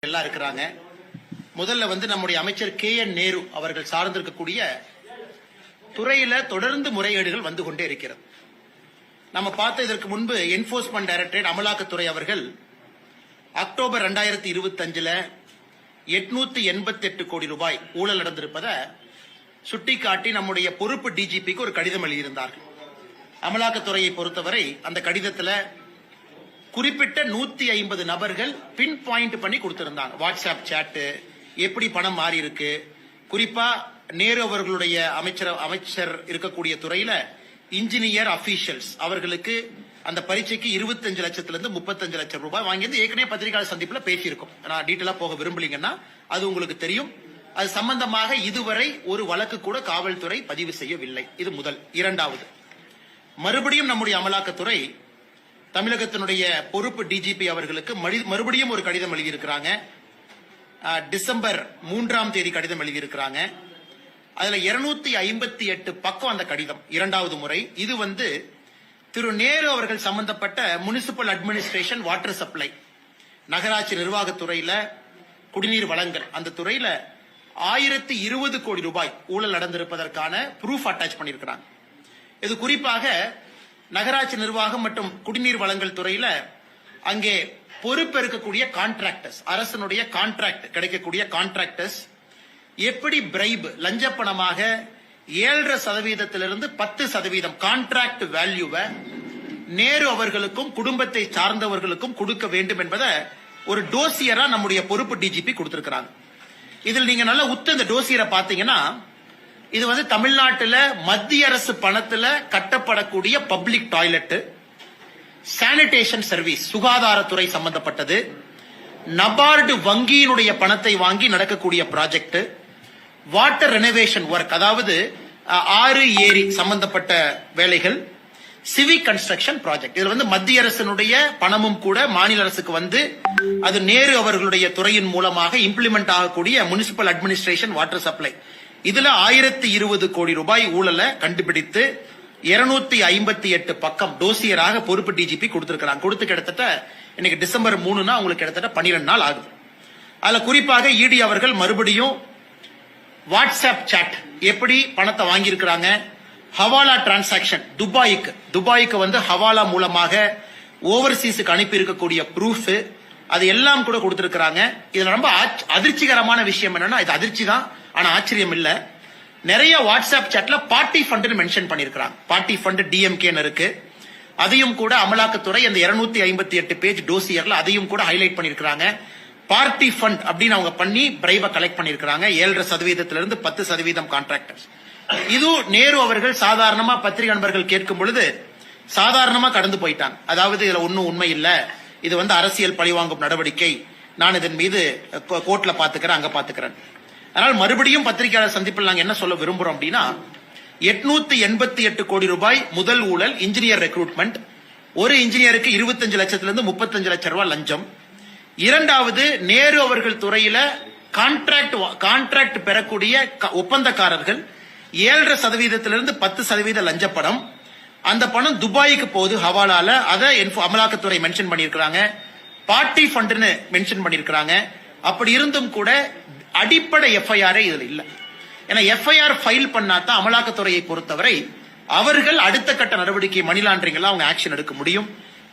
எல்லாம் இருக்கிறாங்க. முதல்ல நம்முடைய அமைச்சர் KN நேரு அவர்கள் சார்ந்திருக்கக்கூடிய துறையில தொடர்ந்து முறைகேடுகள் வந்து கொண்டே இருக்கிறது. நம்ம பார்த்த இதற்கு முன்பு என்போர்ஸ்மெண்ட் டைரக்டரேட் அமலாக்கத்துறை அவர்கள் அக்டோபர் 2025 888 கோடி ரூபாய் ஊழல் நடந்திருப்பதை சுட்டிக்காட்டி நம்முடைய பொறுப்பு DGPக்கு ஒரு கடிதம் எழுதியிருந்தார்கள். அமலாக்கத்துறையை பொறுத்தவரை அந்த கடிதத்தில் குறிப்பிட்ட 150 நபர்கள் பின் பாயிண்ட் பண்ணி கொடுத்திருந்தாங்க. வாட்ஸ்அப் சாட் எப்படி பணம் மாறி இருக்கு, குறிப்பா நேரு அவர்களுடைய அமைச்சர் இருக்கக்கூடிய துறையில இன்ஜினியர் அபிஷியல்ஸ் அவர்களுக்கு அந்த பரீட்சைக்கு 25 லட்சத்திலிருந்து 35 லட்சம் ரூபாய் வாங்கியது ஏற்கனவே பத்திரிகையாளர் சந்திப்புல பேசியிருக்கோம். நான் டீட்டெயிலா போக விரும்பலீங்கன்னா அது உங்களுக்கு தெரியும். அது சம்பந்தமாக இதுவரை ஒரு வழக்கு கூட காவல்துறை பதிவு செய்யவில்லை. இது முதல். இரண்டாவது, மறுபடியும் நம்முடைய அமலாக்கத்துறை தமிழகத்தினுடைய பொறுப்பு DGP அவர்களுக்கு மறுபடியும் ஒரு கடிதம் எழுதியிருக்கிறாங்க. டிசம்பர் 3 கடிதம் எழுதியிருக்கிறாங்க. அதுல 258 பக்கம் அந்த கடிதம். இரண்டாவது முறை இது திரு நேரு அவர்கள் சம்பந்தப்பட்ட முனிசிபல் அட்மினிஸ்ட்ரேஷன் வாட்டர் சப்ளை நகராட்சி நிர்வாகத்துறையில குடிநீர் வழங்கல் அந்த துறையில 1020 கோடி ரூபாய் ஊழல் நடந்திருப்பதற்கான ப்ரூஃப் அட்டாச் பண்ணியிருக்கிறாங்க. இது குறிப்பாக நகராட்சி நிர்வாகம் மற்றும் குடிநீர் வழங்கல் துறையில அங்கே பொறுப்பேற்கக்கூடிய கான்ட்ராக்டர்ஸ், அரசனுடைய கான்ட்ராக்ட் கிடைக்கக்கூடிய கான்ட்ராக்டர்ஸ் எப்படி பிரைப் லஞ்ச பணமாக 7.5% 10% கான்ட்ராக்ட் வேல்யூவை நேரு அவர்களுக்கும் குடும்பத்தை சார்ந்தவர்களுக்கும் கொடுக்க வேண்டும் என்பதை ஒரு டோசியரா நம்முடைய பொறுப்பு DGP கொடுத்திருக்கிறாங்க. இதில் நீங்க நல்லா உத்து இந்த டோசியரை பாத்தீங்கன்னா இது தமிழ்நாட்டில் மத்திய அரசு பணத்துல கட்டப்படக்கூடிய பப்ளிக் டாய்லெட், சானிடேஷன் சர்வீஸ் சுகாதாரத்துறை சம்பந்தப்பட்டது, நபார்டு வங்கியினுடைய பணத்தை வாங்கி நடக்கக்கூடிய ப்ராஜெக்ட், வாட்டர் ரெனோவேஷன் ஒர்க் அதாவது ஆறு ஏரி சம்பந்தப்பட்ட வேலைகள், சிவிக் கன்ஸ்ட்ரக்ஷன் ப்ராஜெக்ட். இதுல மத்திய அரசினுடைய பணமும் கூட மாநில அரசுக்கு அது நேரு அவர்களுடைய துறையின் மூலமாக இம்ப்ளிமெண்ட் ஆகக்கூடிய முனிசிபல் அட்மினிஸ்ட்ரேஷன் வாட்டர் சப்ளை இதுல 1020 கோடி ரூபாய் ஊழலை கண்டுபிடித்து 258 பக்கம் டோசியராக பொறுப்பு DGP கொடுத்திருக்கிறாங்க. கொடுத்து கிட்டத்தட்ட இன்னைக்கு டிசம்பர் 3 உங்களுக்கு கிட்டத்தட்ட 12 நாள் ஆகுது. அதுல குறிப்பாக ED அவர்கள் மறுபடியும் வாட்ஸ்அப் சாட் எப்படி பணத்தை வாங்கியிருக்கிறாங்க, ஹவாலா டிரான்சாக்சன் துபாய்க்கு ஹவாலா மூலமாக ஓவர்சீஸுக்கு அனுப்பி இருக்கக்கூடிய ப்ரூஃப் அது எல்லாம் கூட கொடுத்திருக்கிறாங்க. இதுல ரொம்ப அதிர்ச்சிகரமான விஷயம் என்னன்னா, இது அதிர்ச்சி தான் ஆனா ஆச்சரியம் இல்ல, நிறைய வாட்ஸ்அப் சாட்ல பார்ட்டி ஃபண்ட் மென்ஷன் பண்ணிருக்காங்க. பார்ட்டி ஃபண்ட் DMK இருக்கு. அதையும் கூட அமலாக்கத்துறை அந்த 258 பேஜ் டோசியர்ல அதையும் கூட ஹைலைட் பண்ணிருக்காங்க. பார்ட்டி ஃபண்ட் அப்படின்னு அவங்க பண்ணி பிரைவ கலெக்ட் பண்ணிருக்காங்க. 7.5% 10% கான்ட்ராக்டர்ஸ். இது நேரு அவர்கள் சாதாரணமா பத்திரிகை நண்பர்கள் கேட்கும் பொழுது சாதாரணமா கடந்து போயிட்டாங்க. அதாவது இதுல ஒன்னும் உண்மை இல்ல, இது அரசியல் பழிவாங்கும் நடவடிக்கை, நான் இதன் மீது கோர்ட்ல பாத்துக்கிறேன் அங்க பாத்துக்கிறேன். அதனால் மறுபடியும் பத்திரிகையாளர் சந்திப்பில் நாங்க என்ன சொல்ல விரும்புறோம் அப்படின்னா, 888 கோடி ரூபாய் முதல் ஊழல் இன்ஜினியர் ரெக்ரூட்மெண்ட், ஒரு இன்ஜினியருக்கு 25 லட்சத்திலிருந்து 35 லட்சம் ரூபாய் லஞ்சம். இரண்டாவது, நேரு அவர்கள் துறையில கான்ட்ராக்ட் பெறக்கூடிய ஒப்பந்தக்காரர்கள் 7.5% 10% லஞ்ச பணம், அந்த பணம் துபாய்க்கு போகுது ஹவாலால, அதை அமலாக்கத்துறை மென்ஷன் பண்ணிருக்காங்க. பார்ட்டி ஃபண்ட்னு மென்ஷன் பண்ணிருக்காங்க. அப்படி இருந்தும் கூட அடிப்படை FIR இதுல இல்ல. ஏன்னா FIR ஃபைல் பண்ணாதான் அமலாக்கத்துறையை பொறுத்தவரை அவர்கள் அடுத்த கட்ட நடவடிக்கை மணி லாண்டரிங் எல்லாம் அவங்க ஆக்ஷன் எடுக்க முடியும்.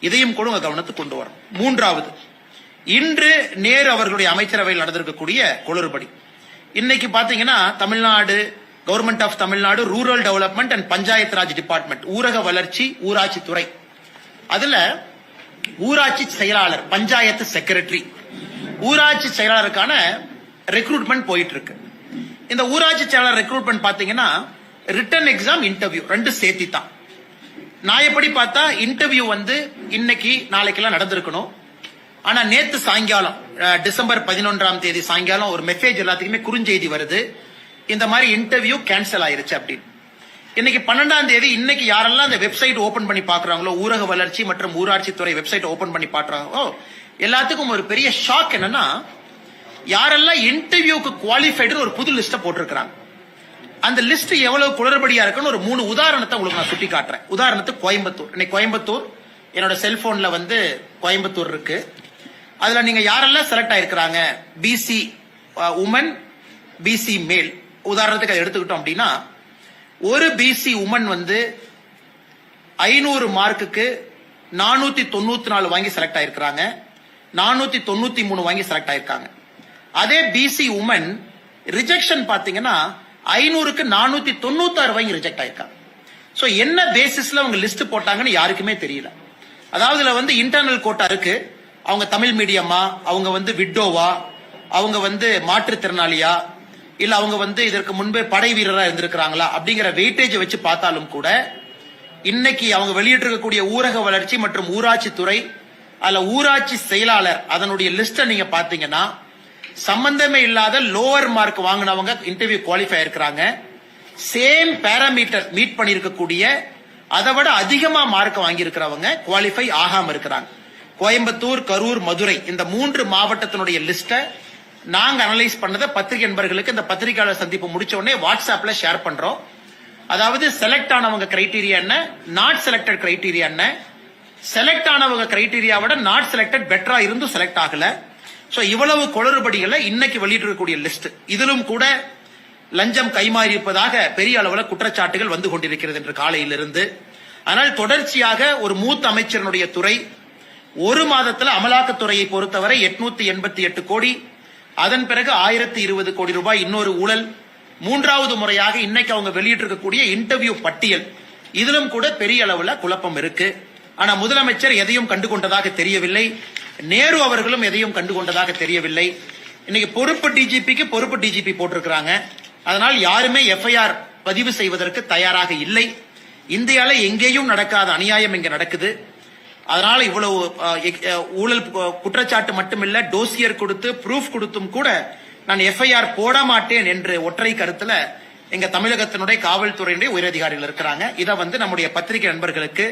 இதையும் கூட உங்க கவனத்துக்கு கொண்டு வரும். மூன்றாவது, இன்று நேரு அவர்களுடைய அமைச்சரவையில் நடந்திருக்கக்கூடிய குளறுபடி. இன்னைக்கு பாத்தீங்கன்னா Tamil Nadu government of Tamil Nadu rural development and panchayat raj department ஊரக வளர்ச்சி ஊராட்சி துறை, அதுல ஊராட்சி செயலாளர் பஞ்சாயத்து செக்ரட்டரி ஊராட்சி செயலாளருக்கான ரெக்ரூட்மெண்ட் போயிட்டு இருக்கு. இந்த ஊராட்சி செயலாளர் ரெக்ரூட்மெண்ட் பாத்தீங்கன்னா ரிட்டன் எக்ஸாம் இன்டர்வியூ ரெண்டு சேர்த்தி தான். நான் எப்படி பார்த்தா இன்டர்வியூ இன்னைக்கு நாளைக்கெல்லாம் நடந்திருக்கணும். ஆனா நேத்து சாயங்காலம் டிசம்பர் 11 சாயங்காலம் ஒரு மெசேஜ் எல்லாத்துக்குமே குறுஞ்செய்தி வருது, இந்த மாதிரி இன்டர்வியூ கேன்சல் ஆயிருச்சு அப்படின்னு. இன்னைக்கு 12 இன்னைக்கு யாரெல்லாம் அந்த வெப்சைட் ஓபன் பண்ணி பாக்குறாங்களோ, ஊரக வளர்ச்சி மற்றும் ஊராட்சி துறை வெப்சைட் ஓபன் பண்ணி பாக்குறாங்களோ எல்லாத்துக்கும் ஒரு பெரிய ஷாக் என்னன்னா, யாரெல்லாம் இன்டர்வியூக்கு குவாலிஃபைடு ஒரு புது லிஸ்ட போட்டிருக்காங்க. அந்த லிஸ்ட் எவ்வளவு குளறுபடியா இருக்குன்னு ஒரு 3 உதாரணத்தை உங்களுக்கு நான் சுட்டி காட்டுறேன். உதாரணத்துக்கு கோயம்புத்தூர். இன்னைக்கு கோயம்புத்தூர் என்னோட செல்போன்ல கோயம்புத்தூர் இருக்கு. அதுல நீங்க யாரெல்லாம் செலக்ட் ஆயிருக்கிறாங்க, பிசி உமன், பிசி மேல், உதாரணத்துக்கு அதை எடுத்துக்கிட்டோம் அப்படின்னா, ஒரு பிசி உமன் வந்து 500 மார்க்குக்கு 494 வாங்கி செலக்ட் ஆயிருக்கிறாங்க, 493 வாங்கி செலக்ட் ஆயிருக்காங்க. அதே பிசி உமன் ரிஜெக்ஷன் பாத்தீங்கன்னா 500க்கு 496 வாங்கி ரிஜெக்ட் ஆயிருக்காங்க. சோ என்ன பேசிஸ்ல அவங்க லிஸ்ட் போட்டாங்கன்னு யாருக்குமே தெரியல. அதாவது இதுல வந்து இன்டர்னல் கோட்டா இருக்கு, அவங்க தமிழ் மீடியமா, அவங்க வந்து விட்டோவா, அவங்க வந்து மாற்றுத்திறனாளியா, இல்ல அவங்க வந்து இதற்கு முன்பே படை வீரரா இருந்திருக்கிறாங்களா அப்படிங்கிற வெயிட்டேஜ் வச்சு பார்த்தாலும் கூட இன்னைக்கு அவங்க வெளியிட்டிருக்கக்கூடிய ஊரக வளர்ச்சி மற்றும் ஊராட்சி துறை, அதுல ஊராட்சி செயலாளர் அதனுடைய லிஸ்ட நீங்க பாத்தீங்கன்னா சம்பந்தமே இல்லாத லோவர் மார்க் வாங்கினவங்க இன்டர்வியூ குவாலிஃபை இருக்கிறாங்க. சேம் பேராமீட்டர் மீட் பண்ணிருக்கக்கூடிய அதை விட அதிகமா மார்க் வாங்கி இருக்கிறவங்க குவாலிஃபை ஆகாம இருக்கிறாங்க. கோயம்புத்தூர், கரூர், மதுரை இந்த 3 மாவட்டத்தினுடைய லிஸ்ட நாங்க அனலைஸ் பண்ணத பத்திரிகை நண்பர்களுக்கு இந்த பத்திரிகையாளர் சந்திப்பு முடிச்ச உடனே வாட்ஸ்அப்ல ஷேர் பண்றோம். அதாவது செலக்ட் ஆனவங்க கிரைட்டீரியா என்ன, நாட் செலக்டட் கிரைட்டீரியா என்ன, செலக்ட் ஆனவங்க கிரைட்டீரியாவோட நாட் செலக்டட் பெட்டரா இருந்தும் செலக்ட் ஆகல. சோ இவ்வளவு குளறுபடிகளை இன்னைக்கு வெளியிட்டிருக்கக்கூடிய லிஸ்ட், இதிலும் கூட லஞ்சம் கைமாறி இருப்பதாக பெரிய அளவுல குற்றச்சாட்டுகள் வந்து கொண்டிருக்கிறது என்று காலையிலிருந்து. ஆனால் தொடர்ச்சியாக ஒரு மூத்த அமைச்சருடைய துறை ஒரு மாதத்துல அமலாக்கத்துறையை பொறுத்தவரை 888 கோடி, அதன் பிறகு 1020 கோடி ரூபாய் இன்னொரு ஊழல், மூன்றாவது முறையாக இன்னைக்கு அவங்க வெளியிட்டிருக்கக்கூடிய இன்டர்வியூ பட்டியல், இதிலும் கூட பெரிய அளவுல குழப்பம் இருக்கு. ஆனா முதலமைச்சர் எதையும் கண்டுகொண்டதாக தெரியவில்லை, நேரு அவர்களும் எதையும் கண்டுகொண்டதாக தெரியவில்லை. இன்னைக்கு பொறுப்பு டிஜிபிக்கு பொறுப்பு டிஜிபி போட்டிருக்கிறாங்க. அதனால் யாருமே எஃப்ஐஆர் பதிவு செய்வதற்கு தயாராக இல்லை. இந்தியால எங்கேயும் நடக்காத அநியாயம் இங்க நடக்குது. அதனால இவ்வளவு ஊழல் குற்றச்சாட்டு மட்டுமில்ல, டோசியர் கொடுத்து ப்ரூஃப் கொடுத்தும் கூட நான் எஃப்ஐஆர் போட மாட்டேன் என்று ஒற்றை கருத்துல எங்க தமிழகத்தினுடைய காவல்துறையினுடைய உயரதிகாரிகள் இருக்கிறாங்க. இதை வந்து நம்முடைய பத்திரிகை நண்பர்களுக்கு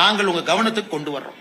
நாங்கள் உங்க கவனத்துக்கு கொண்டு வர்றோம்.